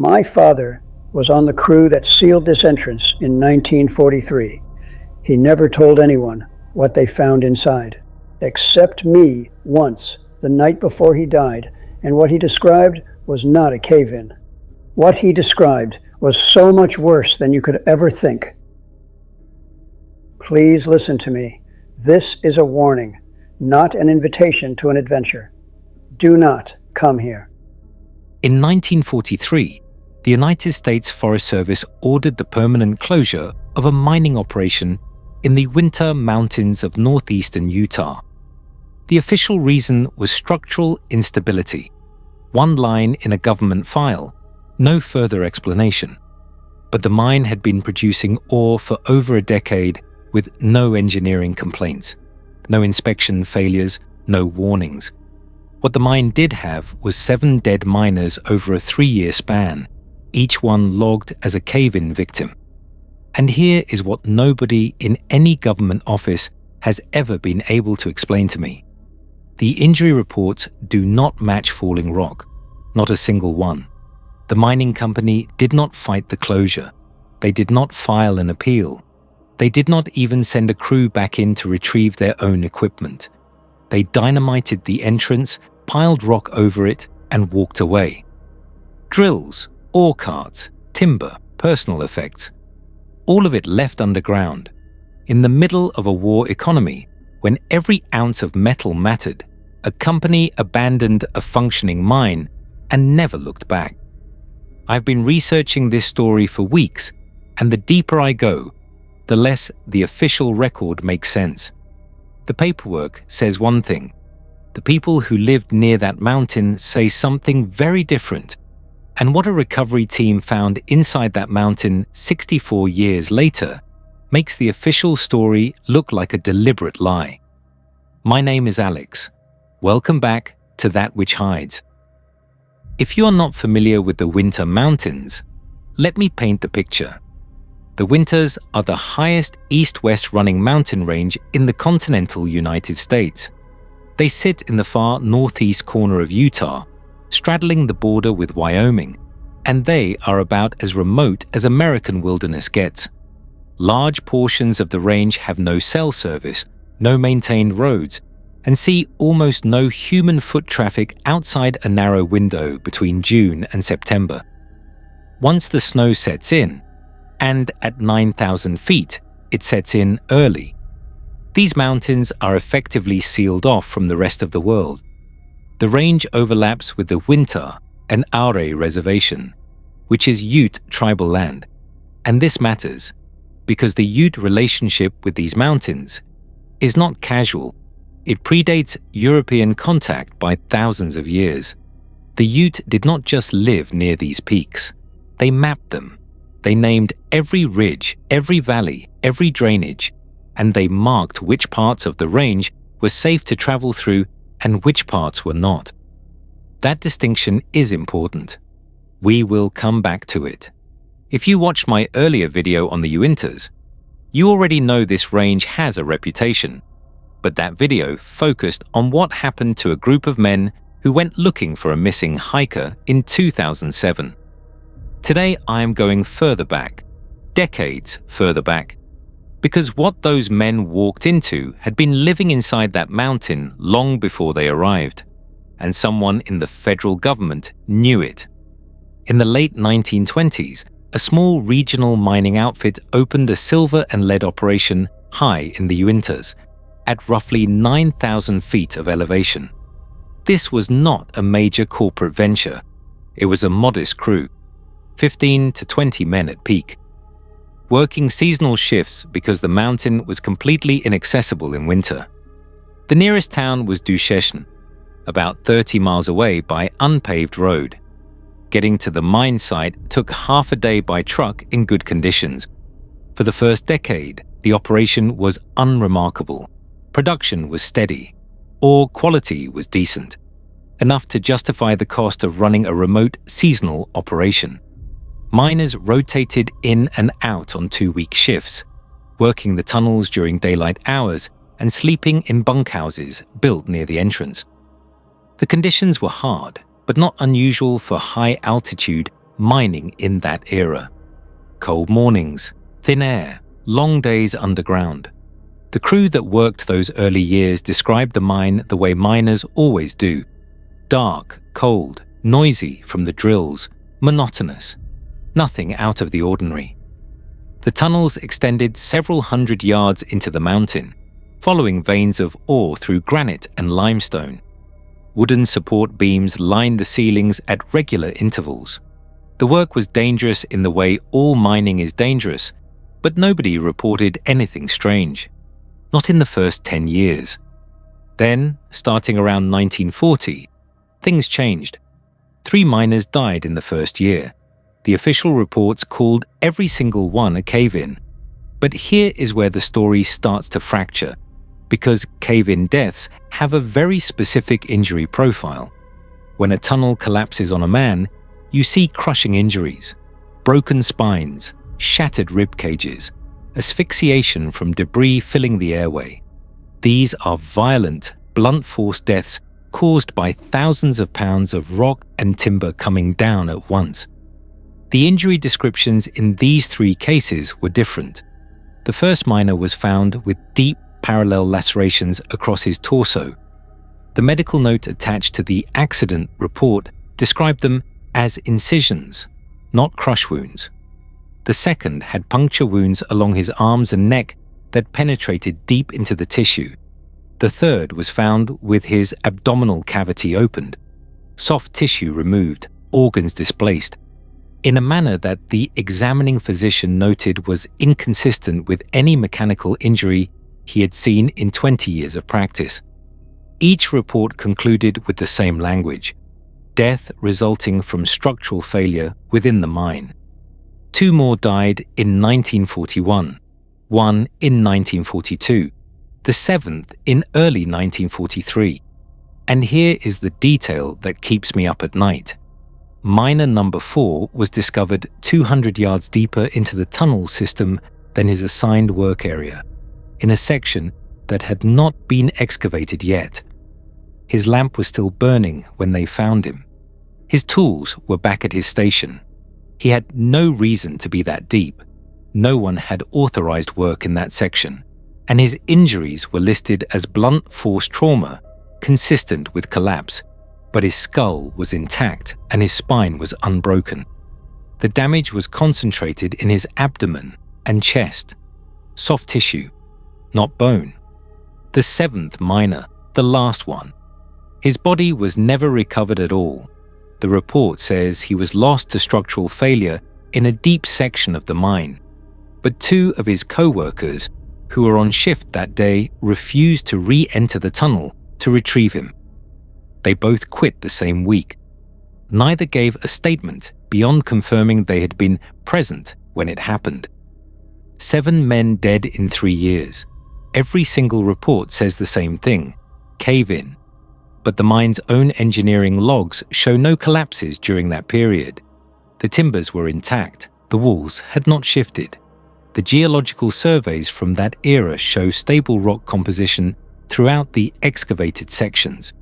My father was on the crew that sealed this entrance in 1943. He never told anyone what they found inside, except me once, the night before he died, and what he described was not a cave-in. What he described was so much worse than you could ever think. Please listen to me. This is a warning, not an invitation to an adventure. Do not come here. In 1943, the United States Forest Service ordered the permanent closure of a mining operation in the Uinta Mountains of northeastern Utah. The official reason was structural instability. One line in a government file, no further explanation. But the mine had been producing ore for over a decade with no engineering complaints, no inspection failures, no warnings. What the mine did have was 7 dead miners over a 3-year span, each one logged as a cave-in victim. And here is what nobody in any government office has ever been able to explain to me. The injury reports do not match falling rock, not a single one. The mining company did not fight the closure. They did not file an appeal. They did not even send a crew back in to retrieve their own equipment. They dynamited the entrance, piled rock over it, and walked away. Drills, ore carts, timber, personal effects, all of it left underground, in the middle of a war economy when every ounce of metal mattered. A company abandoned a functioning mine and never looked back. I've been researching this story for weeks, and the deeper I go, the less the official record makes sense. The paperwork says one thing. The people who lived near that mountain say something very different. And what a recovery team found inside that mountain 64 years later makes the official story look like a deliberate lie. My name is Alex. Welcome back to That Which Hides. If you are not familiar with the Uinta Mountains, let me paint the picture. The Uintas are the highest east-west running mountain range in the continental United States. They sit in the far northeast corner of Utah, straddling the border with Wyoming, and they are about as remote as American wilderness gets. Large portions of the range have no cell service, no maintained roads, and see almost no human foot traffic outside a narrow window between June and September. Once the snow sets in, and at 9,000 feet, it sets in early, these mountains are effectively sealed off from the rest of the world. The range overlaps with the Uinta and Aure Reservation, which is Ute tribal land. And this matters because the Ute relationship with these mountains is not casual. It predates European contact by thousands of years. The Ute did not just live near these peaks. They mapped them. They named every ridge, every valley, every drainage, and they marked which parts of the range were safe to travel through and which parts were not. That distinction is important. We will come back to it. If you watched my earlier video on the Uintas, you already know this range has a reputation, but that video focused on what happened to a group of men who went looking for a missing hiker in 2007. Today I am going further back, decades further back, because what those men walked into had been living inside that mountain long before they arrived, and someone in the federal government knew it. In the late 1920s, a small regional mining outfit opened a silver and lead operation high in the Uintas, at roughly 9,000 feet of elevation. This was not a major corporate venture. It was a modest crew, 15 to 20 men at peak, working seasonal shifts because the mountain was completely inaccessible in winter. The nearest town was Duchesne, about 30 miles away by unpaved road. Getting to the mine site took half a day by truck in good conditions. For the first decade, the operation was unremarkable. Production was steady. Ore quality was decent, enough to justify the cost of running a remote seasonal operation. Miners rotated in and out on 2-week shifts, working the tunnels during daylight hours and sleeping in bunkhouses built near the entrance. The conditions were hard, but not unusual for high-altitude, mining in that era. Cold mornings, thin air, long days underground. The crew that worked those early years described the mine the way miners always do. Dark, cold, noisy from the drills, monotonous. Nothing out of the ordinary. The tunnels extended several hundred yards into the mountain, following veins of ore through granite and limestone. Wooden support beams lined the ceilings at regular intervals. The work was dangerous in the way all mining is dangerous, but nobody reported anything strange. Not in the first 10 years. Then, starting around 1940, things changed. 3 miners died in the first year. The official reports called every single one a cave-in. But here is where the story starts to fracture, because cave-in deaths have a very specific injury profile. When a tunnel collapses on a man, you see crushing injuries, broken spines, shattered rib cages, asphyxiation from debris filling the airway. These are violent, blunt force deaths caused by thousands of pounds of rock and timber coming down at once. The injury descriptions in these 3 cases were different. The first miner was found with deep parallel lacerations across his torso. The medical note attached to the accident report described them as incisions, not crush wounds. The second had puncture wounds along his arms and neck that penetrated deep into the tissue. The third was found with his abdominal cavity opened, soft tissue removed, organs displaced, in a manner that the examining physician noted was inconsistent with any mechanical injury he had seen in 20 years of practice. Each report concluded with the same language: death resulting from structural failure within the mine. 2 more died in 1941, 1 in 1942, the 7th in early 1943. And here is the detail that keeps me up at night. Miner number 4 was discovered 200 yards deeper into the tunnel system than his assigned work area, in a section that had not been excavated yet. His lamp was still burning when they found him. His tools were back at his station. He had no reason to be that deep. No one had authorized work in that section, and his injuries were listed as blunt force trauma, consistent with collapse, but his skull was intact and his spine was unbroken. The damage was concentrated in his abdomen and chest, soft tissue, not bone. The 7th miner, the last one. His body was never recovered at all. The report says he was lost to structural failure in a deep section of the mine, but 2 of his co-workers who were on shift that day refused to re-enter the tunnel to retrieve him. They both quit the same week. Neither gave a statement beyond confirming they had been present when it happened. 7 men dead in 3 years. Every single report says the same thing: cave-in. But the mine's own engineering logs show no collapses during that period. The timbers were intact, the walls had not shifted. The geological surveys from that era show stable rock composition throughout the excavated sections.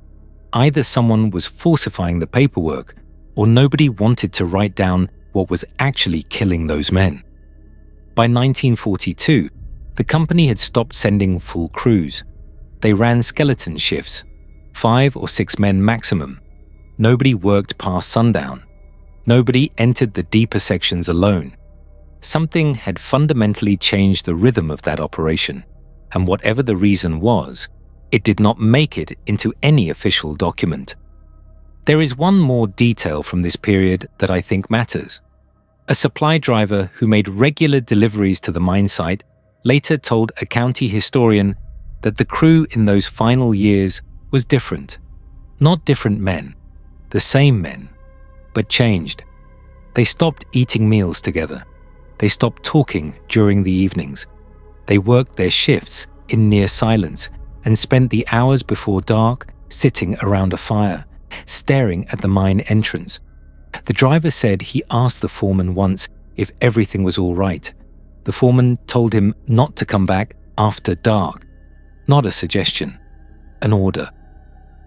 Either someone was falsifying the paperwork, or nobody wanted to write down what was actually killing those men. By 1942, the company had stopped sending full crews. They ran skeleton shifts, 5 or 6 men maximum. Nobody worked past sundown. Nobody entered the deeper sections alone. Something had fundamentally changed the rhythm of that operation, and whatever the reason was, it did not make it into any official document. There is one more detail from this period that I think matters. A supply driver who made regular deliveries to the mine site later told a county historian that the crew in those final years was different. Not different men, the same men, but changed. They stopped eating meals together. They stopped talking during the evenings. They worked their shifts in near silence and spent the hours before dark sitting around a fire, staring at the mine entrance. The driver said he asked the foreman once if everything was all right. The foreman told him not to come back after dark. Not a suggestion, an order.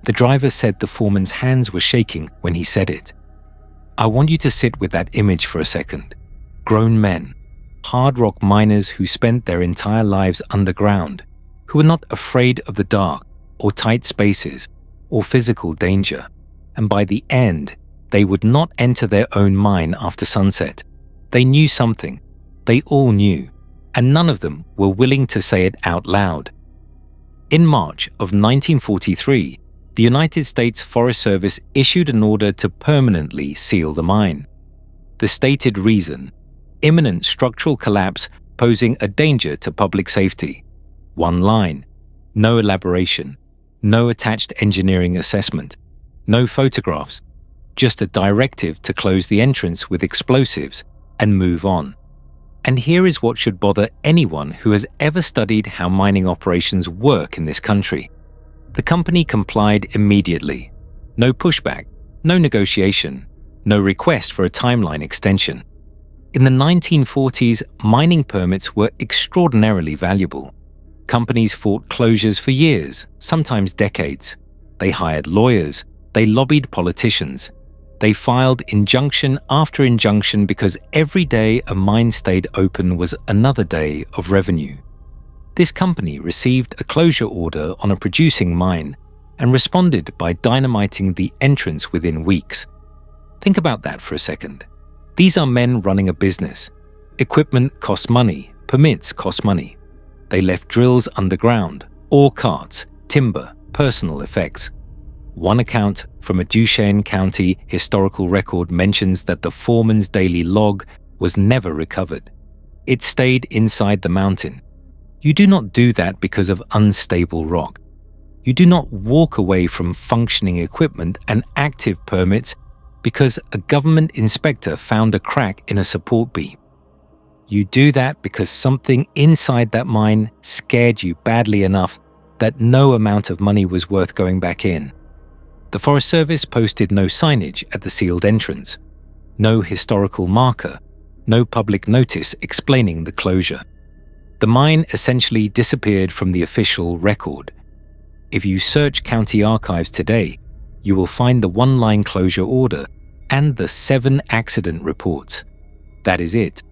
The driver said the foreman's hands were shaking when he said it. I want you to sit with that image for a second. Grown men, hard rock miners who spent their entire lives underground, who were not afraid of the dark or tight spaces or physical danger, and by the end, they would not enter their own mine after sunset. They knew something. They all knew, and none of them were willing to say it out loud. In March of 1943, the United States Forest Service issued an order to permanently seal the mine. The stated reason: imminent structural collapse posing a danger to public safety. One line, no elaboration, no attached engineering assessment, no photographs, just a directive to close the entrance with explosives and move on. And here is what should bother anyone who has ever studied how mining operations work in this country. The company complied immediately. No pushback, no negotiation, no request for a timeline extension. In the 1940s, mining permits were extraordinarily valuable. Companies fought closures for years, sometimes decades. They hired lawyers, they lobbied politicians. They filed injunction after injunction because every day a mine stayed open was another day of revenue. This company received a closure order on a producing mine and responded by dynamiting the entrance within weeks. Think about that for a second. These are men running a business. Equipment costs money, permits cost money. They left drills underground, ore carts, timber, personal effects. One account from a Duchesne County historical record mentions that the foreman's daily log was never recovered. It stayed inside the mountain. You do not do that because of unstable rock. You do not walk away from functioning equipment and active permits because a government inspector found a crack in a support beam. You do that because something inside that mine scared you badly enough that no amount of money was worth going back in. The Forest Service posted no signage at the sealed entrance, no historical marker, no public notice explaining the closure. The mine essentially disappeared from the official record. If you search county archives today, you will find the one-line closure order and the 7 accident reports. That is it.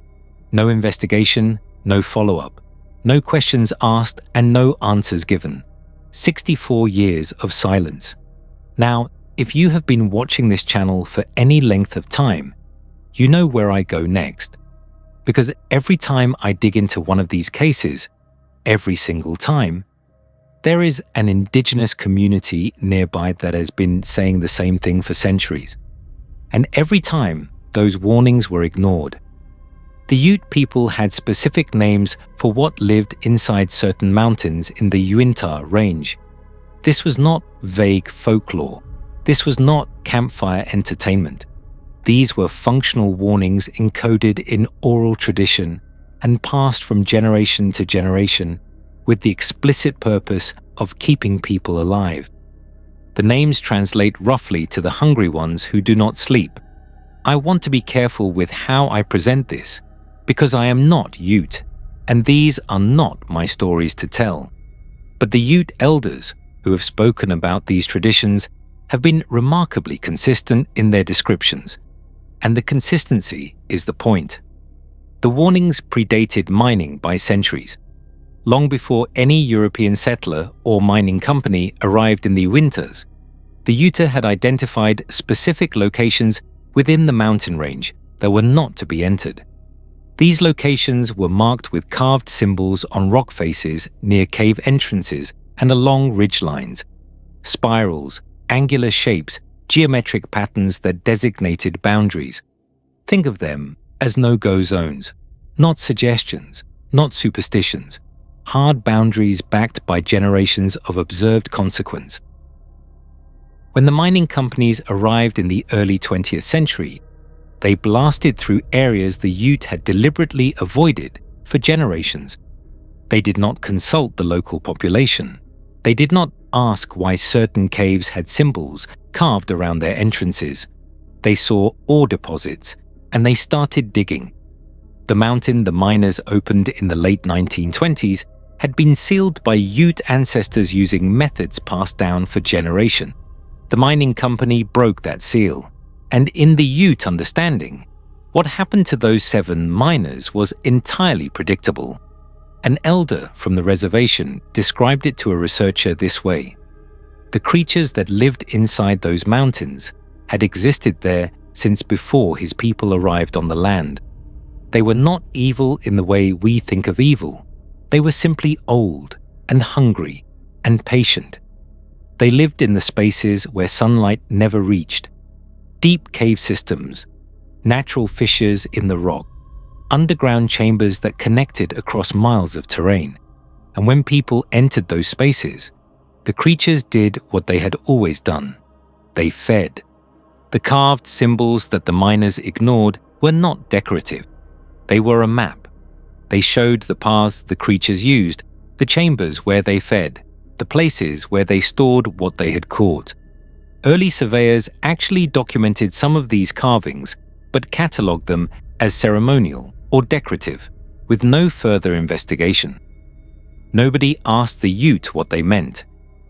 No investigation, no follow-up, no questions asked, and no answers given. 64 years of silence. Now, if you have been watching this channel for any length of time, you know where I go next. Because every time I dig into one of these cases, every single time, there is an indigenous community nearby that has been saying the same thing for centuries. And every time, those warnings were ignored. The Ute people had specific names for what lived inside certain mountains in the Uinta range. This was not vague folklore. This was not campfire entertainment. These were functional warnings encoded in oral tradition and passed from generation to generation with the explicit purpose of keeping people alive. The names translate roughly to the hungry ones who do not sleep. I want to be careful with how I present this because I am not Ute, and these are not my stories to tell. But the Ute elders who have spoken about these traditions have been remarkably consistent in their descriptions. And the consistency is the point. The warnings predated mining by centuries. Long before any European settler or mining company arrived in the Uintas, the Ute had identified specific locations within the mountain range that were not to be entered. These locations were marked with carved symbols on rock faces near cave entrances and along ridge lines, spirals, angular shapes, geometric patterns that designated boundaries. Think of them as no-go zones, not suggestions, not superstitions, hard boundaries backed by generations of observed consequence. When the mining companies arrived in the early 20th century, they blasted through areas the Ute had deliberately avoided for generations. They did not consult the local population. They did not ask why certain caves had symbols carved around their entrances. They saw ore deposits, and they started digging. The mountain the miners opened in the late 1920s had been sealed by Ute ancestors using methods passed down for generations. The mining company broke that seal. And in the Ute understanding, what happened to those 7 miners was entirely predictable. An elder from the reservation described it to a researcher this way: the creatures that lived inside those mountains had existed there since before his people arrived on the land. They were not evil in the way we think of evil. They were simply old and hungry and patient. They lived in the spaces where sunlight never reached. Deep cave systems, natural fissures in the rock, underground chambers that connected across miles of terrain. And when people entered those spaces, the creatures did what they had always done. They fed. The carved symbols that the miners ignored were not decorative. They were a map. They showed the paths the creatures used, the chambers where they fed, the places where they stored what they had caught. Early surveyors actually documented some of these carvings, but catalogued them as ceremonial or decorative, with no further investigation. Nobody asked the Ute what they meant.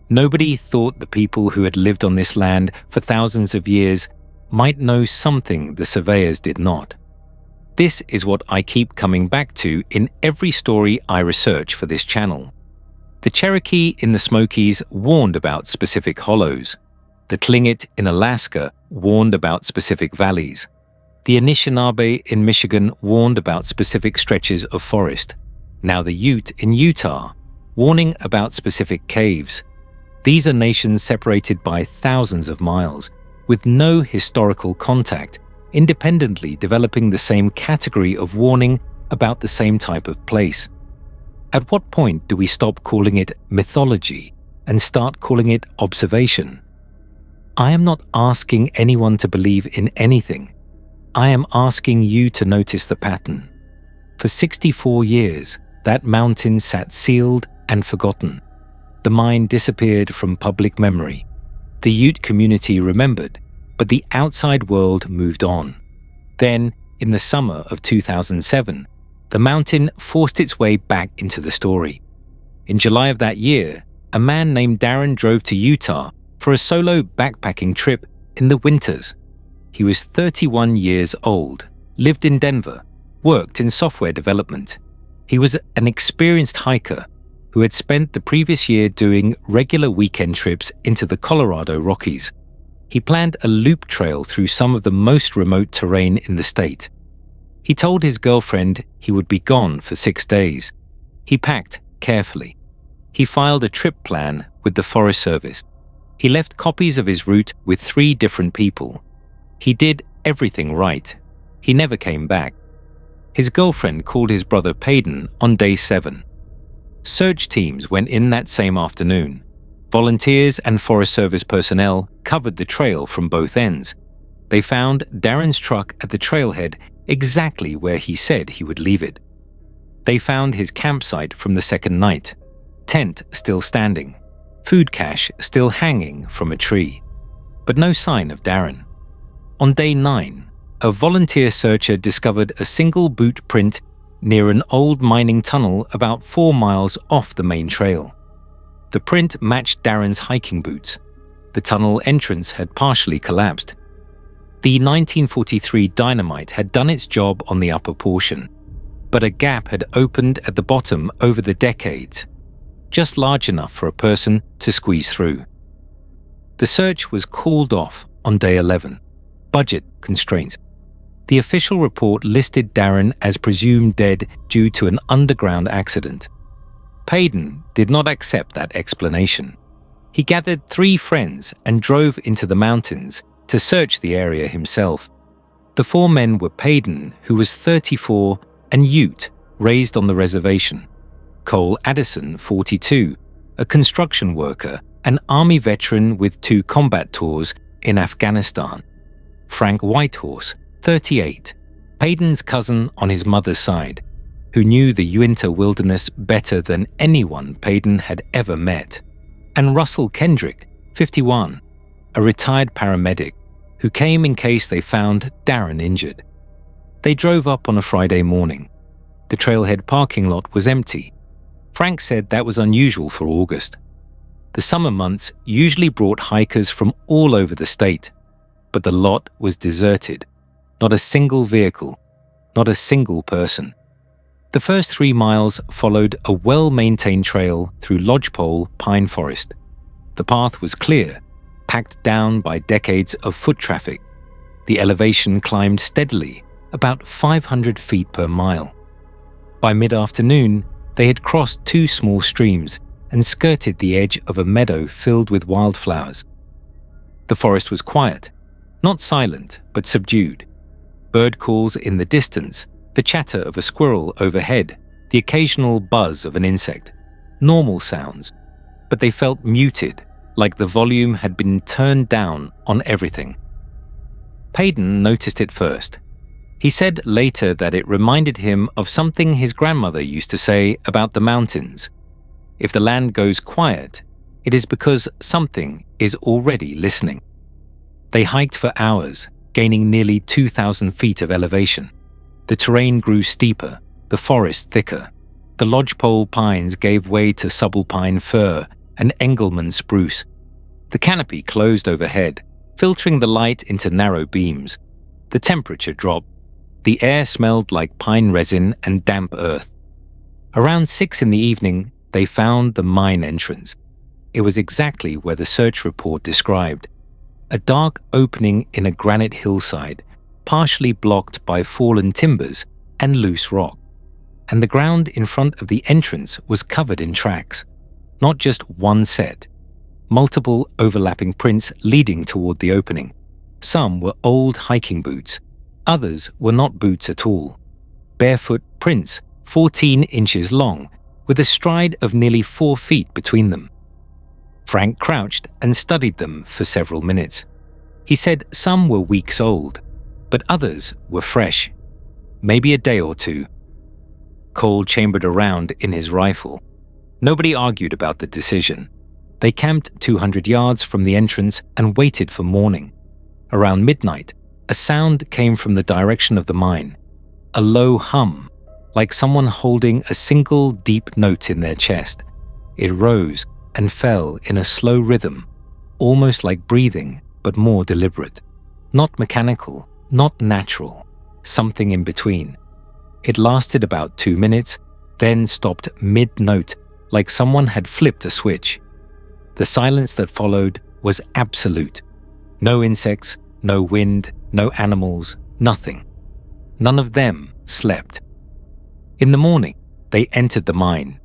Nobody thought the people who had lived on this land for thousands of years might know something the surveyors did not. This is what I keep coming back to in every story I research for this channel. The Cherokee in the Smokies warned about specific hollows. The Tlingit in Alaska warned about specific valleys. The Anishinaabe in Michigan warned about specific stretches of forest. Now the Ute in Utah, warning about specific caves. These are nations separated by thousands of miles, with no historical contact, independently developing the same category of warning about the same type of place. At what point do we stop calling it mythology and start calling it observation? I am not asking anyone to believe in anything. I am asking you to notice the pattern. For 64 years, that mountain sat sealed and forgotten. The mine disappeared from public memory. The Ute community remembered, but the outside world moved on. Then, in the summer of 2007, the mountain forced its way back into the story. In July of that year, a man named Darren drove to Utah for a solo backpacking trip in the Uintas. He was 31 years old, lived in Denver, worked in software development. He was an experienced hiker who had spent the previous year doing regular weekend trips into the Colorado Rockies. He planned a loop trail through some of the most remote terrain in the state. He told his girlfriend he would be gone for 6 days. He packed carefully. He filed a trip plan with the Forest Service. He left copies of his route with 3 different people. He did everything right. He never came back. His girlfriend called his brother Payden on day 7. Search teams went in that same afternoon. Volunteers and Forest Service personnel covered the trail from both ends. They found Darren's truck at the trailhead exactly where he said he would leave it. They found his campsite from the second night, tent still standing, food cache still hanging from a tree, but no sign of Darren. On day 9, a volunteer searcher discovered a single boot print near an old mining tunnel about 4 miles off the main trail. The print matched Darren's hiking boots. The tunnel entrance had partially collapsed. The 1943 dynamite had done its job on the upper portion, but a gap had opened at the bottom over the decades, just large enough for a person to squeeze through. The search was called off on day 11. Budget constraints. The official report listed Darren as presumed dead due to an underground accident. Payden did not accept that explanation. He gathered 3 friends and drove into the mountains to search the area himself. The 4 men were Payden, who was 34, and Ute, raised on the reservation; Cole Addison, 42, a construction worker, an Army veteran with 2 combat tours in Afghanistan; Frank Whitehorse, 38, Payden's cousin on his mother's side, who knew the Uinta wilderness better than anyone Payden had ever met; and Russell Kendrick, 51, a retired paramedic who came in case they found Darren injured. They drove up on a Friday morning. The trailhead parking lot was empty. Frank said that was unusual for August. The summer months usually brought hikers from all over the state. but the lot was deserted. Not a single vehicle, not a single person. The first 3 miles followed a well-maintained trail through lodgepole pine forest. The path was clear, packed down by decades of foot traffic. The elevation climbed steadily, about 500 feet per mile. By mid-afternoon, they had crossed 2 small streams and skirted the edge of a meadow filled with wildflowers. The forest was quiet, not silent, but subdued. Bird calls in the distance, the chatter of a squirrel overhead, the occasional buzz of an insect. Normal sounds, but they felt muted, like the volume had been turned down on everything. Payden noticed it first. He said later that it reminded him of something his grandmother used to say about the mountains. If the land goes quiet, it is because something is already listening. They hiked for hours, gaining nearly 2,000 feet of elevation. The terrain grew steeper, the forest thicker. The lodgepole pines gave way to subalpine fir and Engelmann spruce. The canopy closed overhead, filtering the light into narrow beams. The temperature dropped. The air smelled like pine resin and damp earth. Around 6 in the evening, they found the mine entrance. It was exactly where the search report described. A dark opening in a granite hillside, partially blocked by fallen timbers and loose rock. And the ground in front of the entrance was covered in tracks. Not just one set. Multiple overlapping prints leading toward the opening. Some were old hiking boots. Others were not boots at all. Barefoot prints, 14 inches long, with a stride of nearly 4 feet between them. Frank crouched and studied them for several minutes. He said some were weeks old, but others were fresh. Maybe a day or two. Cole chambered around in his rifle. Nobody argued about the decision. They camped 200 yards from the entrance and waited for morning. Around midnight, a sound came from the direction of the mine. A low hum, like someone holding a single deep note in their chest. It rose and fell in a slow rhythm, almost like breathing, but more deliberate. Not mechanical, not natural, something in between. It lasted about 2 minutes, then stopped mid-note, like someone had flipped a switch. The silence that followed was absolute. No insects, no wind, no animals, nothing. None of them slept. In the morning, they entered the mine.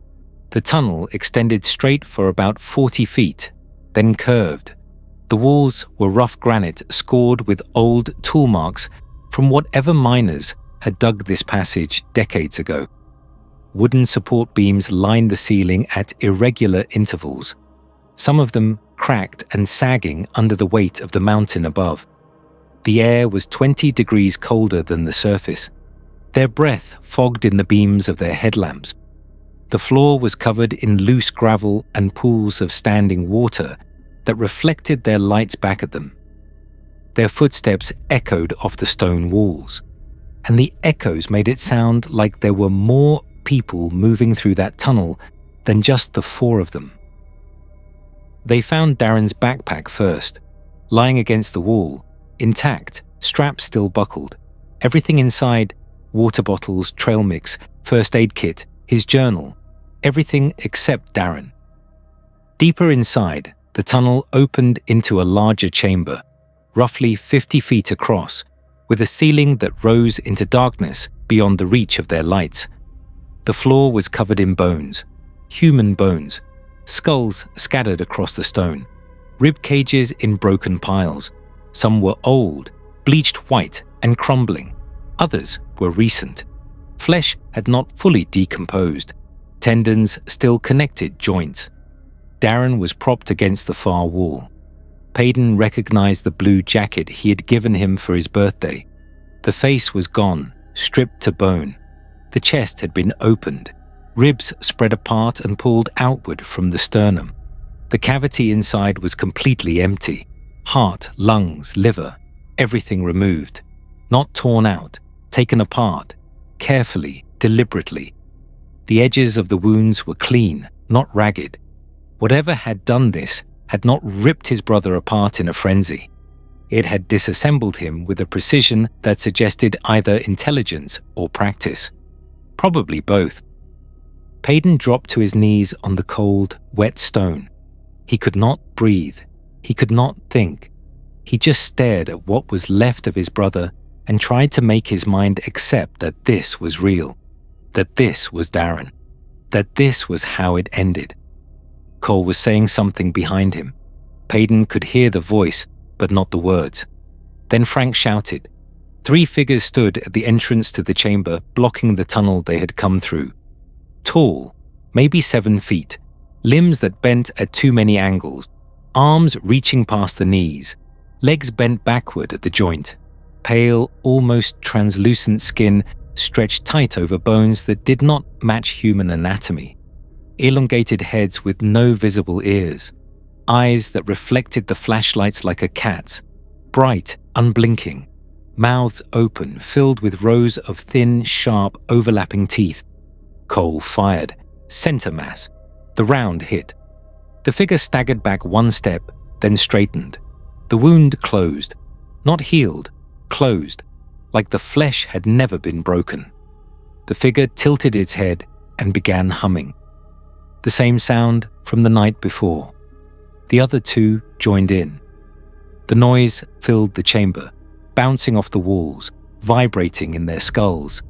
The tunnel extended straight for about 40 feet, then curved. The walls were rough granite scored with old tool marks from whatever miners had dug this passage decades ago. Wooden support beams lined the ceiling at irregular intervals, some of them cracked and sagging under the weight of the mountain above. The air was 20 degrees colder than the surface. Their breath fogged in the beams of their headlamps. The floor was covered in loose gravel and pools of standing water that reflected their lights back at them. Their footsteps echoed off the stone walls, and the echoes made it sound like there were more people moving through that tunnel than just the 4 of them. They found Darren's backpack first, lying against the wall, intact, straps still buckled. Everything inside, water bottles, trail mix, first aid kit, his journal, everything except Darren. Deeper inside, the tunnel opened into a larger chamber, roughly 50 feet across, with a ceiling that rose into darkness beyond the reach of their lights. The floor was covered in bones, human bones, skulls scattered across the stone, rib cages in broken piles. Some were old, bleached white and crumbling. Others were recent. Flesh had not fully decomposed. Tendons still connected joints. Darren was propped against the far wall. Payden recognized the blue jacket he had given him for his birthday. The face was gone, stripped to bone. The chest had been opened, ribs spread apart and pulled outward from the sternum. The cavity inside was completely empty. Heart, lungs, liver, everything removed. Not torn out, taken apart, carefully, deliberately. The edges of the wounds were clean, not ragged. Whatever had done this had not ripped his brother apart in a frenzy. It had disassembled him with a precision that suggested either intelligence or practice. Probably both. Payden dropped to his knees on the cold, wet stone. He could not breathe. He could not think. He just stared at what was left of his brother and tried to make his mind accept that this was real, that this was Darren, that this was how it ended. Cole was saying something behind him. Payden could hear the voice, but not the words. Then Frank shouted. 3 figures stood at the entrance to the chamber, blocking the tunnel they had come through. Tall, maybe 7 feet, limbs that bent at too many angles, arms reaching past the knees, legs bent backward at the joint, pale, almost translucent skin stretched tight over bones that did not match human anatomy, elongated heads with no visible ears, eyes that reflected the flashlights like a cat's, bright, unblinking, mouths open, filled with rows of thin, sharp, overlapping teeth. Cole fired. Center mass. The round hit. The figure staggered back 1 step, then straightened. The wound closed. Not healed, closed, like the flesh had never been broken. The figure tilted its head and began humming. The same sound from the night before. The other 2 joined in. The noise filled the chamber, bouncing off the walls, vibrating in their skulls.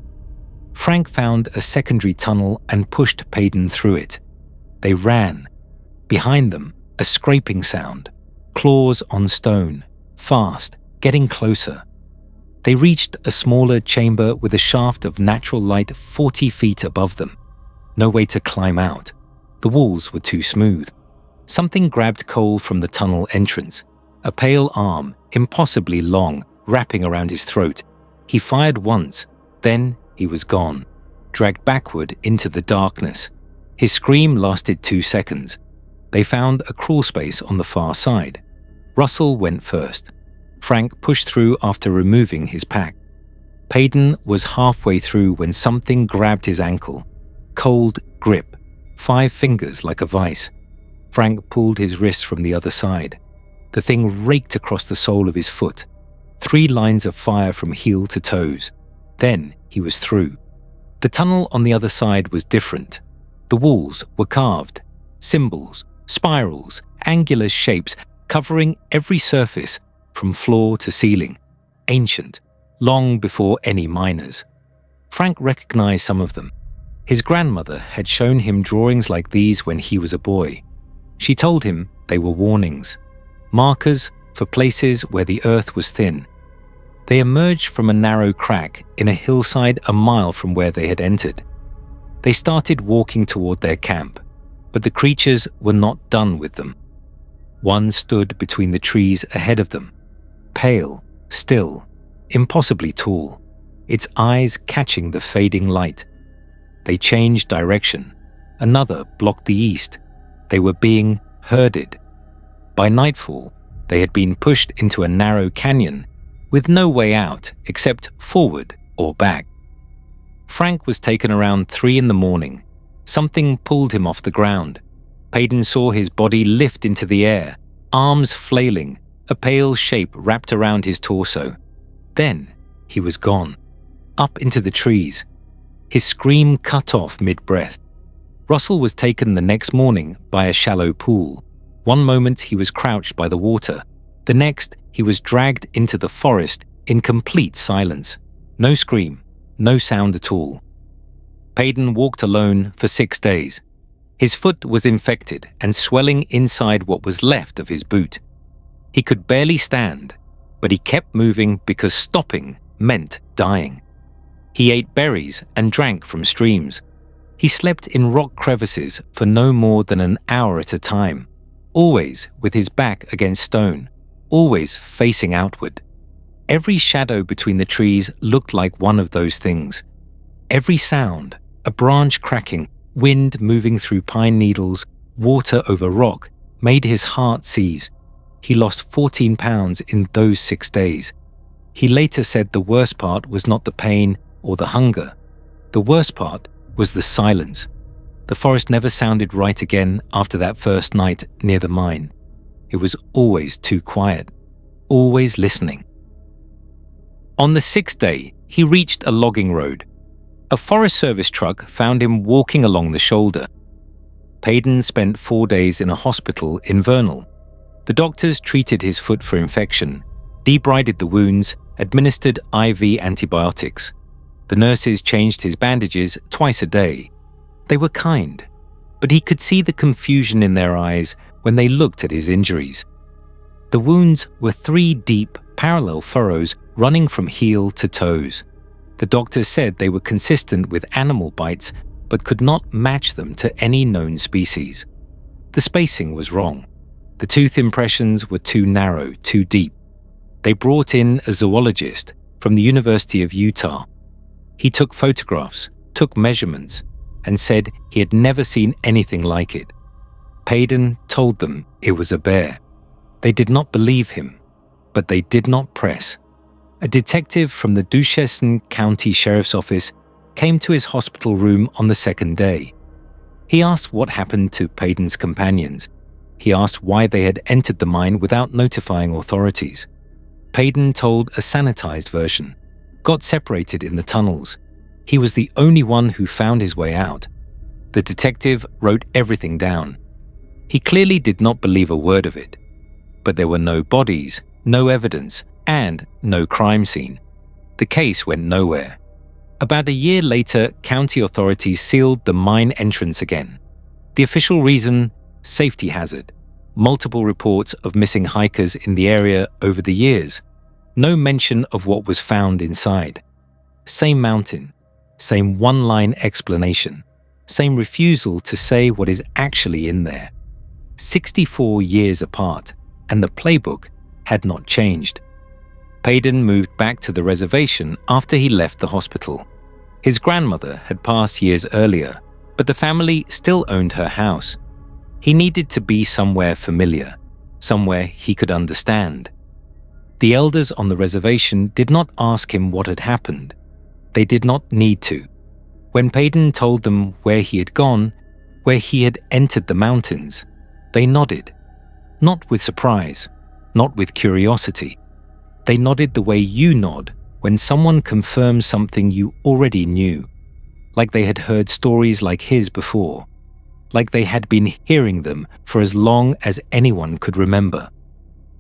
Frank found a secondary tunnel and pushed Payden through it. They ran. Behind them, a scraping sound. Claws on stone. Fast, getting closer. They reached a smaller chamber with a shaft of natural light 40 feet above them. No way to climb out. The walls were too smooth. Something grabbed Cole from the tunnel entrance. A pale arm, impossibly long, wrapping around his throat. He fired once, then he was gone, dragged backward into the darkness. His scream lasted 2 seconds. They found a crawl space on the far side. Russell went first. Frank pushed through after removing his pack. Payden was halfway through when something grabbed his ankle. Cold grip, 5 fingers like a vice. Frank pulled his wrist from the other side. The thing raked across the sole of his foot. 3 lines of fire from heel to toes. Then he was through. The tunnel on the other side was different. The walls were carved. Symbols, spirals, angular shapes covering every surface from floor to ceiling. Ancient, long before any miners. Frank recognized some of them. His grandmother had shown him drawings like these when he was a boy. She told him they were warnings, markers for places where the earth was thin. They emerged from a narrow crack in a hillside a mile from where they had entered. They started walking toward their camp, but the creatures were not done with them. One stood between the trees ahead of them, pale, still, impossibly tall, its eyes catching the fading light. They changed direction. Another blocked the east. They were being herded. By nightfall, they had been pushed into a narrow canyon with no way out except forward or back. Frank was taken around 3 a.m. Something pulled him off the ground. Payden saw his body lift into the air, arms flailing, a pale shape wrapped around his torso. Then he was gone, up into the trees. His scream cut off mid-breath. Russell was taken the next morning by a shallow pool. One moment he was crouched by the water. The next, he was dragged into the forest in complete silence. No scream, no sound at all. Payden walked alone for 6 days. His foot was infected and swelling inside what was left of his boot. He could barely stand, but he kept moving because stopping meant dying. He ate berries and drank from streams. He slept in rock crevices for no more than an hour at a time, always with his back against stone, always facing outward. Every shadow between the trees looked like one of those things. Every sound, a branch cracking, wind moving through pine needles, water over rock, made his heart seize. He lost 14 pounds in those 6 days. He later said the worst part was not the pain or the hunger. The worst part was the silence. The forest never sounded right again after that first night near the mine. It was always too quiet. always listening. On the 6th day, he reached a logging road. A Forest Service truck found him walking along the shoulder. Payden spent 4 days in a hospital in Vernal. The doctors treated his foot for infection, debrided the wounds, administered IV antibiotics. The nurses changed his bandages twice a day. They were kind, but he could see the confusion in their eyes when they looked at his injuries. The wounds were 3 deep, parallel furrows running from heel to toes. The doctors said they were consistent with animal bites, but could not match them to any known species. The spacing was wrong. The tooth impressions were too narrow, too deep. They brought in a zoologist from the University of Utah. He took photographs, took measurements, and said he had never seen anything like it. Payden told them it was a bear. They did not believe him, but they did not press. A detective from the Duchesne County Sheriff's Office came to his hospital room on the 2nd day. He asked what happened to Payden's companions. He asked why they had entered the mine without notifying authorities. Payden told a sanitized version, got separated in the tunnels. He was the only one who found his way out. The detective wrote everything down. He clearly did not believe a word of it. But there were no bodies, no evidence, and no crime scene. The case went nowhere. About a year later, county authorities sealed the mine entrance again. The official reason? Safety hazard. Multiple reports of missing hikers in the area over the years. No mention of what was found inside. Same mountain. Same one-line explanation. Same refusal to say what is actually in there. 64 years apart, and the playbook had not changed. Payden moved back to the reservation after he left the hospital. His grandmother had passed years earlier, but the family still owned her house. He needed to be somewhere familiar, somewhere he could understand. The elders on the reservation did not ask him what had happened. They did not need to. When Payden told them where he had gone, where he had entered the mountains, they nodded. Not with surprise, not with curiosity. They nodded the way you nod when someone confirms something you already knew, like they had heard stories like his before, like they had been hearing them for as long as anyone could remember.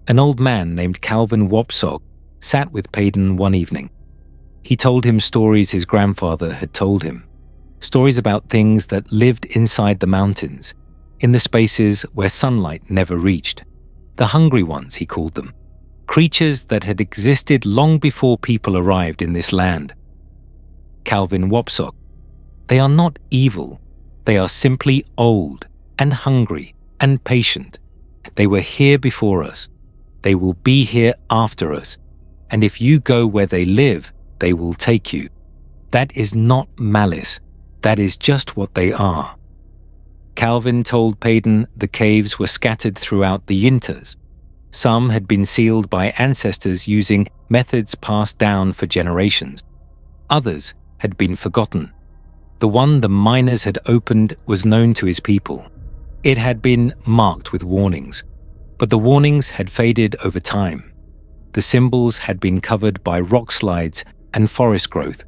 An old man named Calvin Wapsock sat with Payden one evening. He told him stories his grandfather had told him, stories about things that lived inside the mountains, in the spaces where sunlight never reached. The hungry ones, he called them. Creatures that had existed long before people arrived in this land. Calvin Wapsock. They are not evil. They are simply old and hungry and patient. They were here before us. They will be here after us. And if you go where they live, they will take you. That is not malice. That is just what they are. Calvin told Payden the caves were scattered throughout the Uintas. Some had been sealed by ancestors using methods passed down for generations. Others had been forgotten. The one the miners had opened was known to his people. It had been marked with warnings, but the warnings had faded over time. The symbols had been covered by rock slides and forest growth.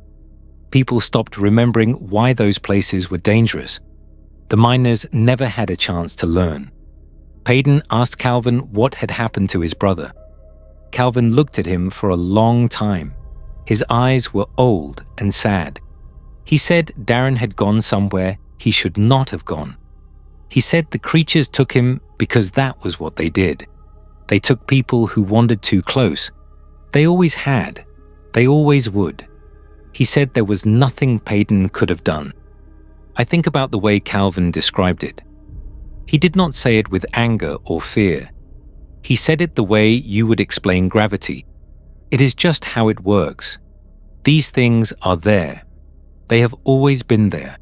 People stopped remembering why those places were dangerous. The miners never had a chance to learn. Payden asked Calvin what had happened to his brother. Calvin looked at him for a long time. His eyes were old and sad. He said Darren had gone somewhere he should not have gone. He said the creatures took him because that was what they did. They took people who wandered too close. They always had. They always would. He said there was nothing Payden could have done. I think about the way Calvin described it. He did not say it with anger or fear. He said it the way you would explain gravity. It is just how it works. These things are there. They have always been there.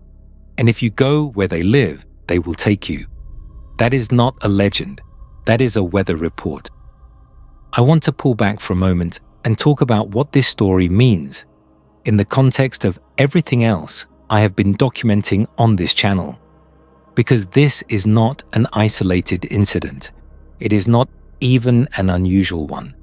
And if you go where they live, they will take you. That is not a legend. That is a weather report. I want to pull back for a moment and talk about what this story means in the context of everything else I have been documenting on this channel. Because this is not an isolated incident. It is not even an unusual one.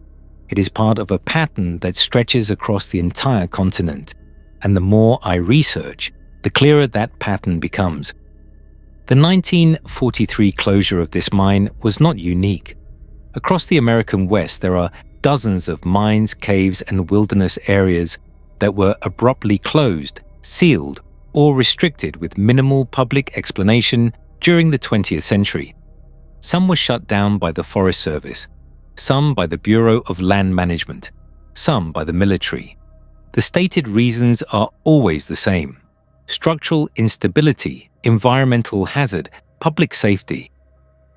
It is part of a pattern that stretches across the entire continent, and the more I research, the clearer that pattern becomes. The 1943 closure of this mine was not unique. Across the American West, there are dozens of mines, caves, and wilderness areas that were abruptly closed, sealed, or restricted with minimal public explanation during the 20th century. Some were shut down by the Forest Service, some by the Bureau of Land Management, some by the military. The stated reasons are always the same: structural instability, environmental hazard, public safety.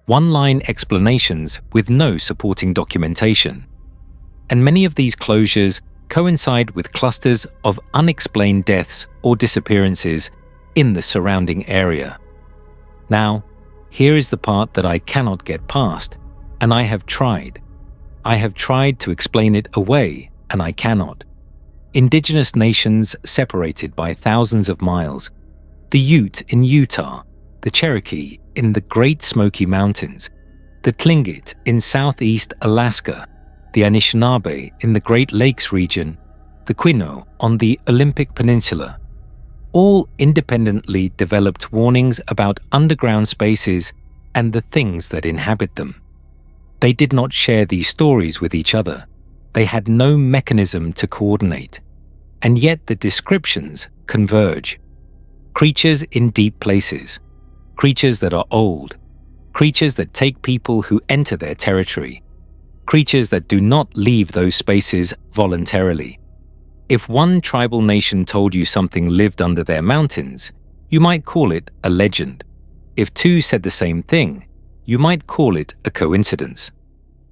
One-line explanations with no supporting documentation. And many of these closures coincide with clusters of unexplained deaths or disappearances in the surrounding area. Now, here is the part that I cannot get past, and I have tried. I have tried to explain it away, and I cannot. Indigenous nations separated by thousands of miles, the Ute in Utah, the Cherokee in the Great Smoky Mountains, the Tlingit in southeast Alaska, the Anishinaabe in the Great Lakes region, the Quinault on the Olympic Peninsula, all independently developed warnings about underground spaces and the things that inhabit them. They did not share these stories with each other. They had no mechanism to coordinate. And yet the descriptions converge. Creatures in deep places, creatures that are old, creatures that take people who enter their territory, creatures that do not leave those spaces voluntarily. If one tribal nation told you something lived under their mountains, you might call it a legend. If two said the same thing, you might call it a coincidence.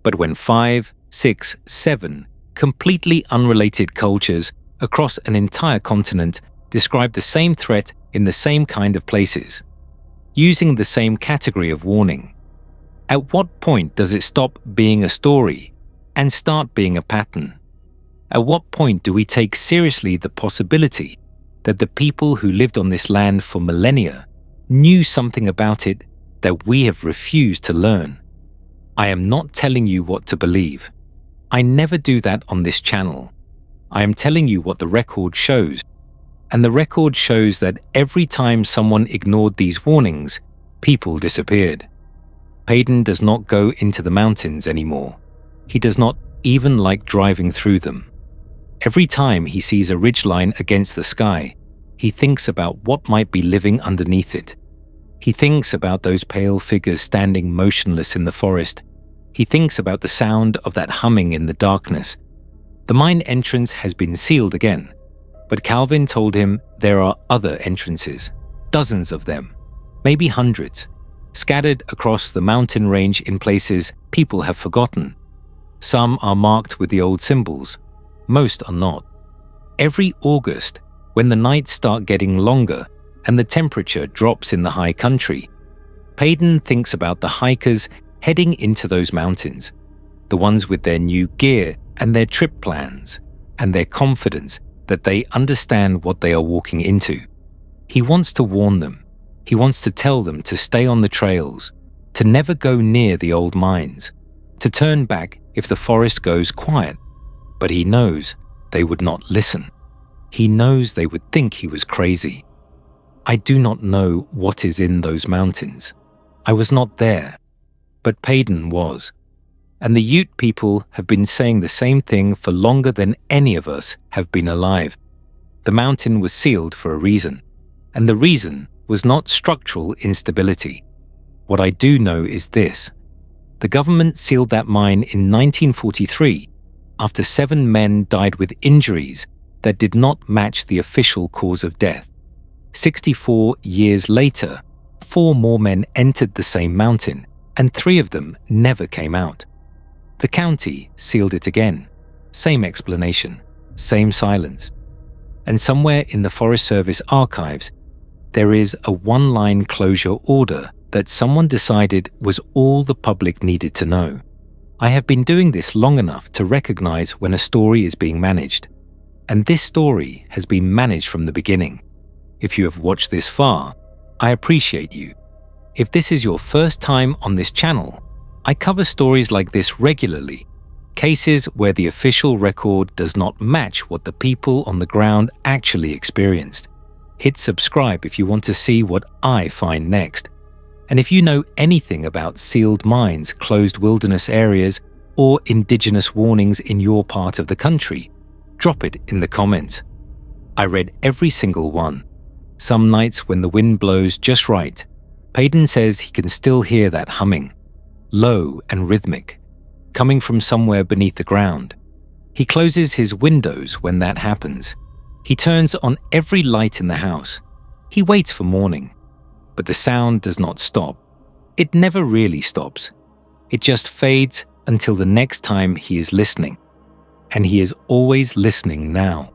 But when 5, 6, 7 completely unrelated cultures across an entire continent describe the same threat in the same kind of places, using the same category of warning, at what point does it stop being a story and start being a pattern? At what point do we take seriously the possibility that the people who lived on this land for millennia knew something about it that we have refused to learn? I am not telling you what to believe. I never do that on this channel. I am telling you what the record shows. And the record shows that every time someone ignored these warnings, people disappeared. Payton does not go into the mountains anymore. He does not even like driving through them. Every time he sees a ridgeline against the sky, he thinks about what might be living underneath it. He thinks about those pale figures standing motionless in the forest. He thinks about the sound of that humming in the darkness. The mine entrance has been sealed again, but Calvin told him there are other entrances, dozens of them, maybe hundreds, scattered across the mountain range in places people have forgotten. Some are marked with the old symbols, most are not. Every August, when the nights start getting longer and the temperature drops in the high country, Payton thinks about the hikers heading into those mountains, the ones with their new gear and their trip plans, and their confidence that they understand what they are walking into. He wants to warn them. He wants to tell them to stay on the trails, to never go near the old mines, to turn back if the forest goes quiet. But he knows they would not listen. He knows they would think he was crazy. I do not know what is in those mountains. I was not there, but Payton was. And the Ute people have been saying the same thing for longer than any of us have been alive. The mountain was sealed for a reason, and the reason was not structural instability. What I do know is this. The government sealed that mine in 1943 after 7 men died with injuries that did not match the official cause of death. 64 years later, 4 more men entered the same mountain, and 3 of them never came out. The county sealed it again. Same explanation, same silence. And somewhere in the Forest Service archives, there is a one-line closure order that someone decided was all the public needed to know. I have been doing this long enough to recognize when a story is being managed. And this story has been managed from the beginning. If you have watched this far, I appreciate you. If this is your first time on this channel, I cover stories like this regularly, Cases where the official record does not match what the people on the ground actually experienced. Hit subscribe if you want to see what I find next. And if you know anything about sealed mines, closed wilderness areas, or indigenous warnings in your part of the country, drop it in the comments. I read every single one. Some nights when the wind blows just right, Payton says he can still hear that humming, low and rhythmic, coming from somewhere beneath the ground. He closes his windows when that happens. He turns on every light in the house. He waits for morning. But the sound does not stop. It never really stops. It just fades until the next time he is listening. And he is always listening now.